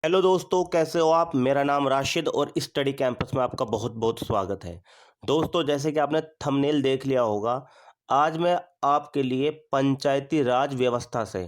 Hello दोस्तों, कैसे हो आप। मेरा नाम राशिद और स्टडी कैंपस में आपका बहुत बहुत स्वागत है। दोस्तों, जैसे कि आपने थंबनेल देख लिया होगा, आज मैं आपके लिए पंचायती राज व्यवस्था से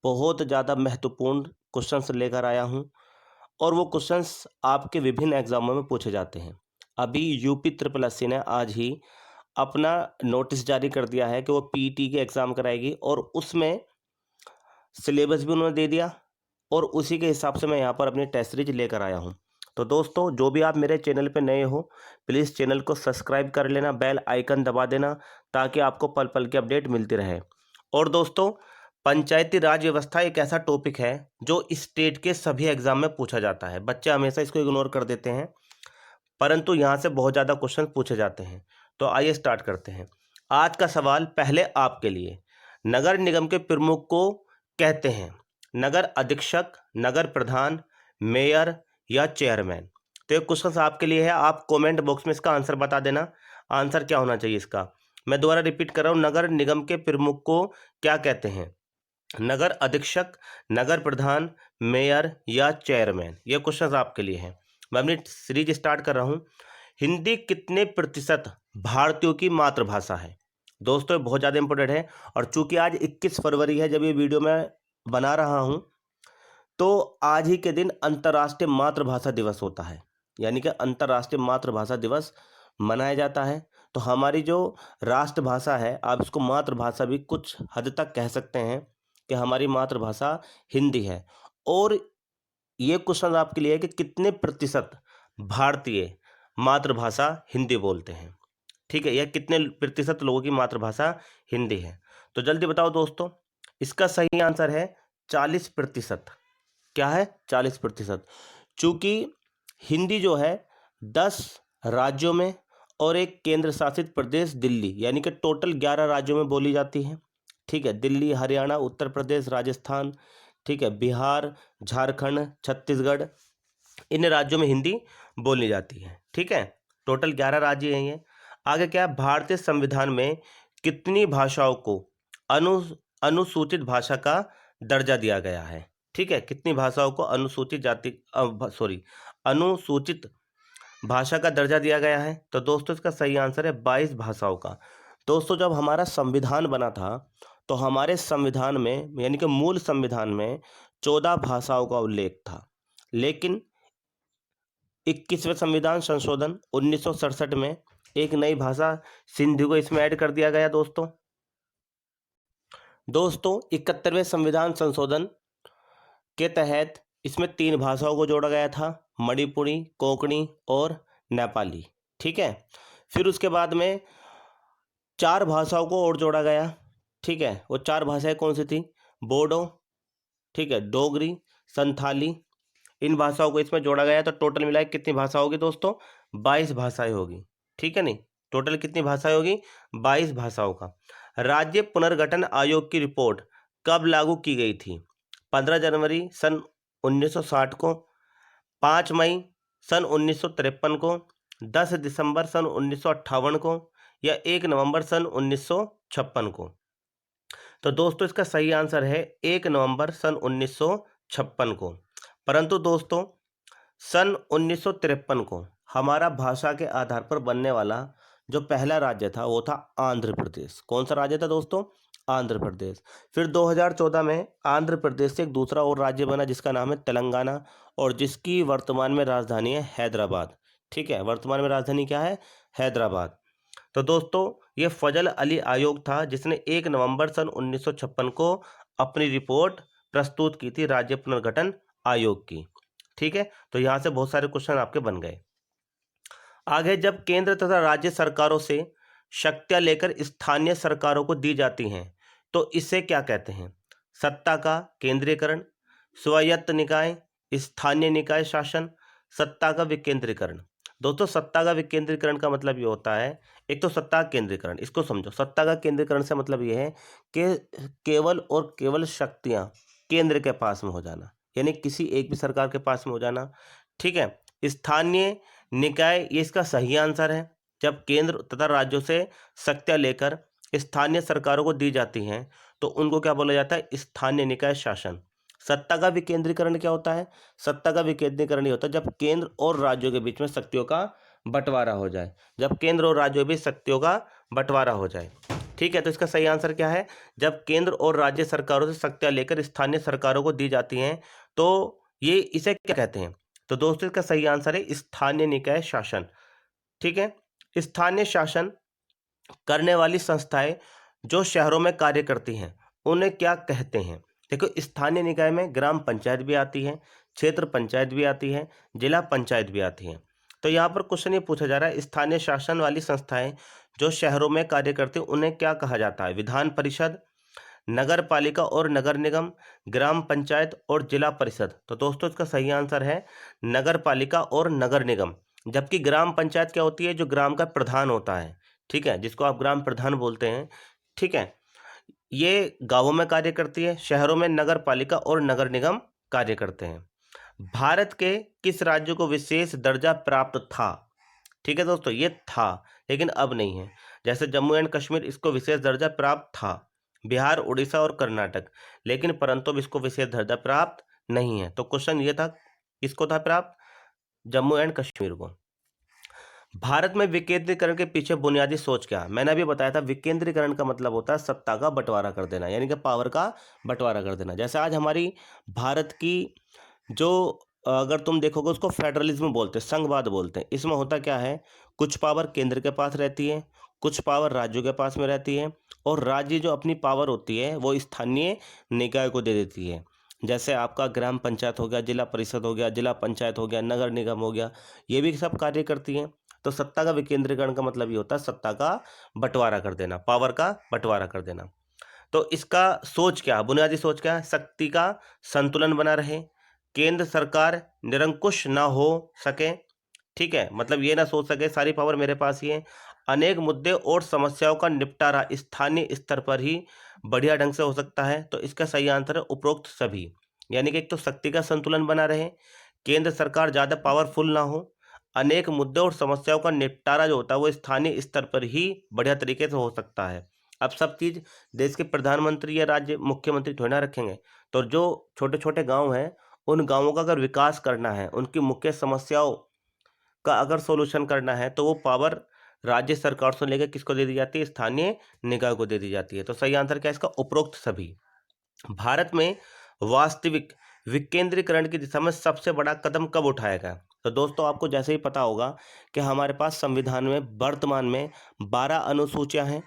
बहुत ज़्यादा महत्वपूर्ण क्वेश्चंस लेकर आया हूं। और वो क्वेश्चंस आपके विभिन्न एग्जामों में पूछे जाते हैं। अभी यूपी ट्रिपल एससी ने आज ही अपना नोटिस जारी कर दिया है कि वो पीटी के एग्ज़ाम कराएगी, और उसमें सिलेबस भी उन्होंने दे दिया। और उसी के हिसाब से मैं यहाँ पर अपनी टेस्ट सीरीज लेकर आया हूँ। तो दोस्तों, जो भी आप मेरे चैनल पे नए हो, प्लीज़ चैनल को सब्सक्राइब कर लेना, बेल आइकन दबा देना, ताकि आपको पल पल की अपडेट मिलती रहे। और दोस्तों, पंचायती राज व्यवस्था एक ऐसा टॉपिक है जो स्टेट के सभी एग्जाम में पूछा जाता है। बच्चे हमेशा इसको इग्नोर कर देते हैं, परंतु यहाँ से बहुत ज़्यादा क्वेश्चन पूछे जाते हैं। तो आइए स्टार्ट करते हैं। आज का सवाल पहले आपके लिए। नगर निगम के प्रमुख को कहते हैं नगर अधीक्षक, नगर प्रधान, मेयर या चेयरमैन। तो ये क्वेश्चन आपके लिए है। आप कमेंट बॉक्स में इसका आंसर बता देना। आंसर क्या होना चाहिए इसका। मैं दोबारा रिपीट कर रहा हूँ, नगर निगम के प्रमुख को क्या कहते हैं। नगर अधीक्षक, नगर प्रधान, मेयर या चेयरमैन। ये क्वेश्चन आपके लिए है। मैं अपनी सीरीज स्टार्ट कर रहा हूँ। हिंदी कितने प्रतिशत भारतीयों की मातृभाषा है। दोस्तों, ये बहुत ज़्यादा इंपॉर्टेंट है। और चूंकि आज 21 फरवरी है जब ये वीडियो मैं बना रहा हूँ, तो आज ही के दिन अंतर्राष्ट्रीय मातृभाषा दिवस होता है। यानी कि अंतर्राष्ट्रीय मातृभाषा दिवस मनाया जाता है। तो हमारी जो राष्ट्रभाषा है, आप इसको मातृभाषा भी कुछ हद तक कह सकते हैं कि हमारी मातृभाषा हिंदी है। और ये क्वेश्चन आपके लिए है कि कितने प्रतिशत भारतीय मातृभाषा हिंदी बोलते हैं। ठीक है, यह कितने प्रतिशत लोगों की मातृभाषा हिंदी है। तो जल्दी बताओ दोस्तों। इसका सही आंसर है 40%। क्या है? 40%। चूंकि हिंदी जो है 10 राज्यों में और एक केंद्र शासित प्रदेश दिल्ली, यानी कि टोटल 11 राज्यों में बोली जाती है। ठीक है, दिल्ली, हरियाणा, उत्तर प्रदेश, राजस्थान, ठीक है, बिहार, झारखंड, छत्तीसगढ़, इन राज्यों में हिंदी बोली जाती है। ठीक है, टोटल 11 राज्य हैं ये। आगे क्या है, भारतीय संविधान में कितनी भाषाओं को अनु अनुसूचित भाषा का दर्जा दिया गया है। ठीक है, कितनी भाषाओं को अनुसूचित भाषा का दर्जा दिया गया है। तो दोस्तों, इसका सही आंसर है 22 भाषाओं का। दोस्तों, जब हमारा संविधान बना था, तो हमारे संविधान में, यानी कि मूल संविधान में 14 भाषाओं का उल्लेख था। लेकिन 21वें संविधान संशोधन 1967 में एक नई भाषा सिंधी को इसमें ऐड कर दिया गया। दोस्तों 71वें संविधान संशोधन के तहत इसमें 3 भाषाओं को जोड़ा गया था, मणिपुरी, कोंकणी और नेपाली। ठीक है, फिर उसके बाद में 4 भाषाओं को और जोड़ा गया। ठीक है, वो 4 भाषाएं कौन सी थी? बोडो, ठीक है, डोगरी, संथाली। इन भाषाओं को इसमें जोड़ा गया। तो टोटल मिलाकर कितनी भाषा होगी दोस्तों? 22 भाषाएं होगी। ठीक है, नहीं, टोटल कितनी भाषाएं होगी? 22 भाषाओं का। राज्य पुनर्गठन आयोग की रिपोर्ट कब लागू की गई थी? 15 जनवरी सन 1960 को, 5 मई सन 1953 को, 10 दिसंबर सन 1958 को, या 1 नवंबर सन 1956 को। तो दोस्तों, इसका सही आंसर है 1 नवंबर सन 1956 को। परंतु दोस्तों, सन 1953 को हमारा भाषा के आधार पर बनने वाला जो पहला राज्य था वो था आंध्र प्रदेश। कौन सा राज्य था दोस्तों? आंध्र प्रदेश। फिर 2014 में आंध्र प्रदेश से एक दूसरा और राज्य बना जिसका नाम है तेलंगाना, और जिसकी वर्तमान में राजधानी है हैदराबाद। ठीक है, वर्तमान में राजधानी क्या है? हैदराबाद। तो दोस्तों, ये फजल अली आयोग था जिसने 1 नवंबर सन 1956 को अपनी रिपोर्ट प्रस्तुत की थी, राज्य पुनर्गठन आयोग की। ठीक है, तो यहाँ से बहुत सारे क्वेश्चन आपके बन गए। आगे, जब केंद्र तथा राज्य सरकारों से शक्तियां लेकर स्थानीय सरकारों को दी जाती हैं, तो इसे क्या कहते हैं? सत्ता का केंद्रीकरण, स्वायत्त निकाय, स्थानीय निकाय शासन, सत्ता का विकेंद्रीकरण। दोस्तों, सत्ता का विकेंद्रीकरण का मतलब ये होता है, एक तो सत्ता का केंद्रीकरण, इसको समझो। सत्ता का केंद्रीकरण से मतलब ये है कि केवल और केवल शक्तियां केंद्र के पास में हो जाना, यानी किसी एक भी सरकार के पास में हो जाना। ठीक है, स्थानीय निकाय, ये इसका सही आंसर है। जब केंद्र तथा राज्यों से शक्तियां लेकर स्थानीय सरकारों को दी जाती हैं, तो उनको क्या बोला जाता है? स्थानीय निकाय शासन। सत्ता का विकेंद्रीकरण क्या होता है? सत्ता का विकेंद्रीकरण ये होता है जब केंद्र और राज्यों के बीच में शक्तियों का बंटवारा हो जाए, जब केंद्र और राज्यों के बीच शक्तियों का बंटवारा हो जाए। ठीक है, तो इसका सही आंसर क्या है? जब केंद्र और राज्य सरकारों से शक्तियां लेकर स्थानीय सरकारों को दी जाती हैं, तो ये इसे क्या कहते हैं? तो दोस्तों इसका सही आंसर है स्थानीय निकाय शासन। ठीक है, स्थानीय शासन करने वाली संस्थाएं जो शहरों में कार्य करती हैं उन्हें क्या कहते हैं? देखो, स्थानीय निकाय में ग्राम पंचायत भी आती है, क्षेत्र पंचायत भी आती है, जिला पंचायत भी आती है। तो यहाँ पर क्वेश्चन ये पूछा जा रहा है, स्थानीय शासन वाली संस्थाएं जो शहरों में कार्य करती हैं उन्हें क्या कहा जाता है? विधान परिषद, नगर पालिका और नगर निगम, ग्राम पंचायत और जिला परिषद। तो दोस्तों इसका सही आंसर है नगर पालिका और नगर निगम। जबकि ग्राम पंचायत क्या होती है? जो ग्राम का प्रधान होता है, ठीक है, जिसको आप ग्राम प्रधान बोलते हैं, ठीक है, ये गांवों में कार्य करती है, शहरों में नगर पालिका और नगर निगम कार्य करते हैं। भारत के किस राज्य को विशेष दर्जा प्राप्त था? ठीक है दोस्तों, ये था लेकिन अब नहीं है। जैसे जम्मू एंड कश्मीर, इसको विशेष दर्जा प्राप्त था, बिहार, उड़ीसा और कर्नाटक, लेकिन परंतु अब इसको विशेष दर्जा प्राप्त नहीं है। तो क्वेश्चन ये था, किसको था प्राप्त? जम्मू एंड कश्मीर को। भारत में विकेंद्रीकरण के पीछे बुनियादी सोच क्या है? मैंने अभी बताया था, विकेंद्रीकरण का मतलब होता है सत्ता का बंटवारा कर देना, यानी कि पावर का बंटवारा कर देना। जैसे आज हमारी भारत की जो अगर तुम देखोगे उसको फेडरलिज्म बोलते हैं, संघवाद बोलते हैं। इसमें होता क्या है, कुछ पावर केंद्र के पास रहती है, कुछ पावर राज्यों के पास में रहती है, और राज्य जो अपनी पावर होती है वो स्थानीय निकाय को दे देती है। जैसे आपका ग्राम पंचायत हो गया, जिला परिषद हो गया, जिला पंचायत हो गया, नगर निगम हो गया, ये भी सब कार्य करती हैं। तो सत्ता का विकेंद्रीकरण का मतलब ये होता है सत्ता का बंटवारा कर देना, पावर का बंटवारा कर देना। तो इसका सोच क्या है, बुनियादी सोच क्या है? शक्ति का संतुलन बना रहे, केंद्र सरकार निरंकुश ना हो सके, ठीक है, मतलब ये ना सोच सके सारी पावर मेरे पास ही है, अनेक मुद्दे और समस्याओं का निपटारा स्थानीय स्तर पर ही बढ़िया ढंग से हो सकता है। तो इसका सही आंसर है उपरोक्त सभी। यानी कि एक तो शक्ति का संतुलन बना रहे, केंद्र सरकार ज़्यादा पावरफुल ना हो, अनेक मुद्दे और समस्याओं का निपटारा जो होता है वो स्थानीय स्तर पर ही बढ़िया तरीके से हो सकता है। अब सब चीज़ देश के प्रधानमंत्री या राज्य मुख्यमंत्री थोड़ी ना रखेंगे। तो जो छोटे छोटे गांव हैं, उन गांवों का अगर विकास करना है, उनकी मुख्य समस्याओं का अगर सॉल्यूशन करना है, तो वो पावर राज्य सरकार से लेकर किसको दे दी जाती है? स्थानीय निकाय को दे दी जाती है। तो सही आंसर क्या है इसका? उपरोक्त सभी। भारत में वास्तविक विकेंद्रीकरण की दिशा में सबसे बड़ा कदम कब उठाया गया? तो दोस्तों आपको जैसे ही पता होगा कि हमारे पास संविधान में वर्तमान में 12 अनुसूचियां हैं।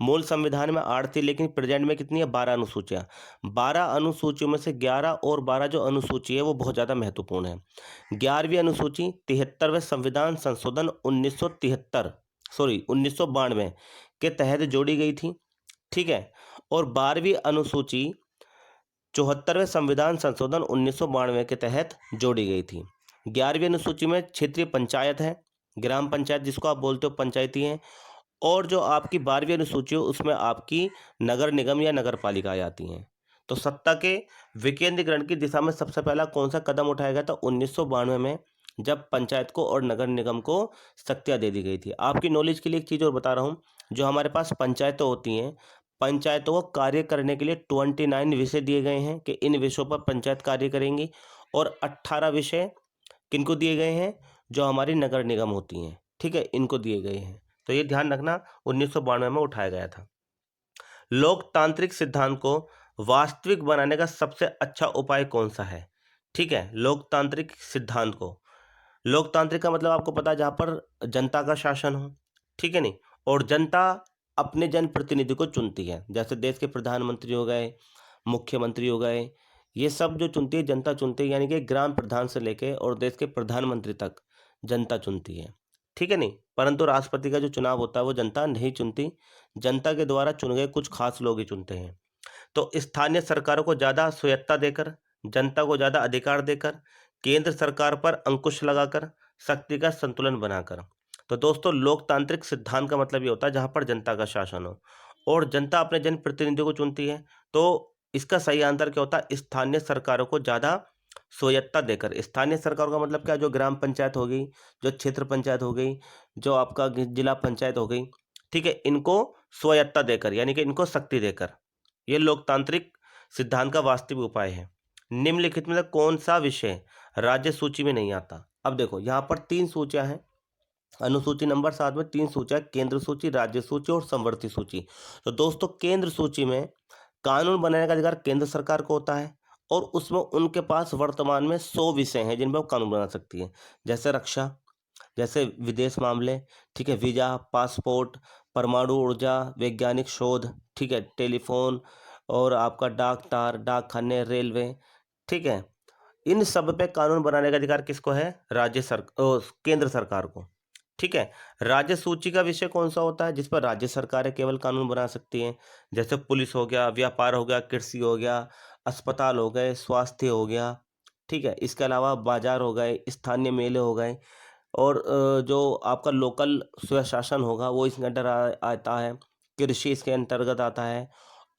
मूल संविधान में 8 थी, लेकिन प्रेजेंट में कितनी है? 12 अनुसूचियां। 12 अनुसूचियों में से 11 और 12 जो अनुसूची है वो बहुत ज़्यादा महत्वपूर्ण है। 11वीं अनुसूची 73वें संविधान संशोधन 1992 के तहत जोड़ी गई थी, ठीक है, और 12वीं अनुसूची 74वें संविधान संशोधन 1992 के तहत जोड़ी गई थी। 11वीं अनुसूची में क्षेत्रीय पंचायत है, ग्राम पंचायत जिसको आप बोलते हो, पंचायती हैं, और जो आपकी 12वीं अनुसूची हो उसमें आपकी नगर निगम या नगर पालिकाएं आती हैं। तो सत्ता के विकेंद्रीकरण की दिशा में सबसे पहला कौन सा कदम उठाया गया था? 1992 में, जब पंचायत को और नगर निगम को शक्तियाँ दे दी गई थी। आपकी नॉलेज के लिए एक चीज़ और बता रहा हूँ, जो हमारे पास पंचायतें होती हैं, पंचायतों को कार्य करने के लिए 29 विषय दिए गए हैं कि इन विषयों पर पंचायत कार्य करेंगी, और 18 विषय किनको दिए गए हैं? जो हमारी नगर निगम होती हैं, ठीक है, इनको दिए गए हैं। तो ये ध्यान रखना, 1992 में उठाया गया था। लोकतांत्रिक सिद्धांत को वास्तविक बनाने का सबसे अच्छा उपाय कौन सा है? ठीक है, लोकतांत्रिक सिद्धांत को, लोकतांत्रिक का मतलब आपको पता है जहाँ पर जनता का शासन हो, ठीक है नहीं, और जनता अपने जनप्रतिनिधि को चुनती है। जैसे देश के प्रधानमंत्री हो गए, मुख्यमंत्री हो गए, ये सब जो चुनती है जनता चुनती है, यानी कि ग्राम प्रधान से लेके और देश के प्रधानमंत्री तक जनता चुनती है, ठीक है नहीं। परंतु राष्ट्रपति का जो चुनाव होता है वो जनता नहीं चुनती, जनता के द्वारा चुने गए कुछ खास लोग ही चुनते हैं। तो स्थानीय सरकारों को ज़्यादा स्वायत्ता देकर, जनता को ज़्यादा अधिकार देकर, केंद्र सरकार पर अंकुश लगाकर, शक्ति का संतुलन बनाकर। तो दोस्तों लोकतांत्रिक सिद्धांत का मतलब ये होता है जहाँ पर जनता का शासन हो और जनता अपने जनप्रतिनिधियों को चुनती है। तो इसका सही आंसर क्या होता है? स्थानीय सरकारों को ज़्यादा स्वायत्ता देकर। स्थानीय सरकारों का मतलब क्या? जो ग्राम पंचायत हो गई, जो क्षेत्र पंचायत हो गई, जो आपका जिला पंचायत हो गई, ठीक है, इनको स्वायत्ता देकर, यानी कि इनको शक्ति देकर। ये लोकतांत्रिक सिद्धांत का वास्तविक उपाय है। निम्नलिखित में से कौन सा विषय राज्य सूची में नहीं आता? अब देखो यहाँ पर 3 सूचियाँ हैं। अनुसूची नंबर 7 में 3 सूचियाँ, केंद्र सूची, राज्य सूची और समवर्ती सूची। तो दोस्तों केंद्र सूची में कानून बनाने का अधिकार केंद्र सरकार को होता है और उसमें उनके पास वर्तमान में 100 विषय हैं जिन पर वो कानून बना सकती है। जैसे रक्षा, जैसे विदेश मामले, ठीक है, वीज़ा, पासपोर्ट, परमाणु ऊर्जा, वैज्ञानिक शोध, ठीक है, टेलीफ़ोन और आपका डाक तार, डाकखाने, रेलवे, ठीक है। इन सब पे कानून बनाने का अधिकार किसको है? केंद्र सरकार को, ठीक है। राज्य सूची का विषय कौन-सा होता है? जिस पर राज्य सरकारें केवल कानून बना सकती हैं। जैसे पुलिस हो गया, व्यापार हो गया, कृषि हो गया, अस्पताल हो गए, स्वास्थ्य हो गया, ठीक है। इसके अलावा बाज़ार हो गए, स्थानीय मेले हो गए और जो आपका लोकल स्वशासन होगा वो इसके अंडर आता है। कृषि इसके अंतर्गत आता है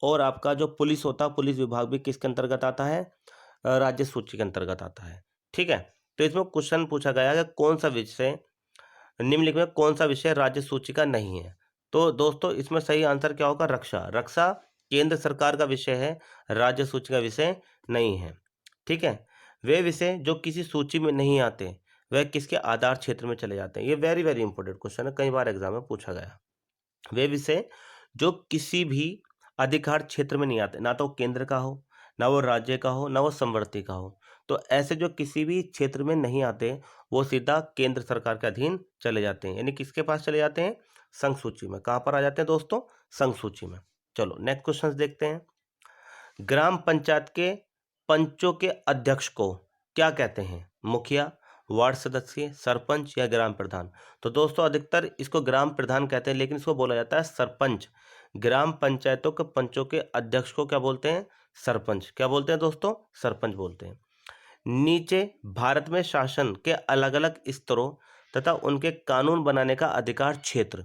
और आपका जो पुलिस होता है, पुलिस विभाग भी किसके अंतर्गत आता है? राज्य सूची के अंतर्गत आता है, ठीक है। तो इसमें क्वेश्चन पूछा गया है कि कौन सा विषय निम्नलिखित में कौन सा विषय राज्य सूची का नहीं है? तो दोस्तों इसमें सही आंसर क्या होगा? रक्षा। रक्षा केंद्र सरकार का विषय है, राज्य सूची का विषय नहीं है, ठीक है। वे विषय जो किसी सूची में नहीं आते वह किसके आधार क्षेत्र में चले जाते हैं? ये वेरी वेरी इंपॉर्टेंट क्वेश्चन है, कई बार एग्जाम में पूछा गया। वे विषय जो किसी भी अधिकार क्षेत्र में नहीं आते, ना तो केंद्र का हो, ना वो राज्य का हो, ना वो समवर्ती का हो। तो ऐसे जो किसी भी क्षेत्र में नहीं आते वो सीधा केंद्र सरकार के अधीन चले जाते हैं, यानी किसके पास चले जाते हैं? संघ सूची में। कहाँ पर आ जाते हैं दोस्तों? संघ सूची में। चलो नेक्स्ट क्वेश्चन देखते हैं। ग्राम पंचायत के पंचों के अध्यक्ष को क्या कहते हैं? मुखिया, वार्ड सदस्य, सरपंच या ग्राम प्रधान? तो दोस्तों अधिकतर इसको ग्राम प्रधान कहते हैं, लेकिन इसको बोला जाता है सरपंच। ग्राम पंचायतों के पंचों के अध्यक्ष को क्या बोलते हैं? सरपंच। क्या बोलते हैं दोस्तों? सरपंच बोलते हैं। नीचे भारत में शासन के अलग अलग स्तरों तथा उनके कानून बनाने का अधिकार क्षेत्र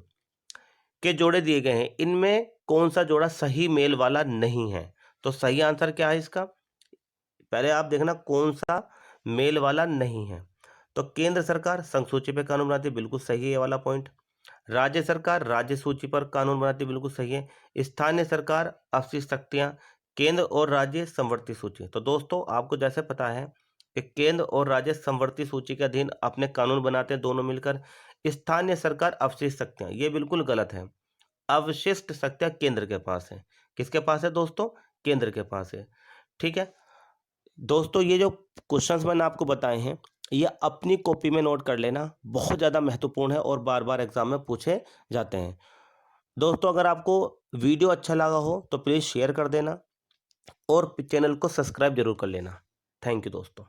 के जोड़े दिए गए हैं, इनमें कौन सा जोड़ा सही मेल वाला नहीं है? तो सही आंसर क्या है इसका? पहले आप देखना कौन सा मेल वाला नहीं है। तो केंद्र सरकार संघ सूची पे कानून बनाती है, बिल्कुल सही है ये वाला पॉइंट। राज्य सरकार राज्य सूची पर कानून बनाती है, बिल्कुल सही है। स्थानीय सरकार अवशिष्ट शक्तियां, केंद्र और राज्य समवर्ती सूची। तो दोस्तों आपको जैसे पता है कि केंद्र और राज्य समवर्ती सूची के अधीन अपने कानून बनाते हैं दोनों मिलकर। स्थानीय सरकार अवशिष्ट शक्तियां, ये बिल्कुल गलत है। अवशिष्ट शक्तियां केंद्र के पास है। किसके पास है दोस्तों? केंद्र के पास है, ठीक है। दोस्तों ये जो क्वेश्चंस मैंने आपको बताए हैं ये अपनी कॉपी में नोट कर लेना, बहुत ज़्यादा महत्वपूर्ण है और बार बार एग्जाम में पूछे जाते हैं। दोस्तों अगर आपको वीडियो अच्छा लगा हो तो प्लीज़ शेयर कर देना और चैनल को सब्सक्राइब जरूर कर लेना। थैंक यू दोस्तों।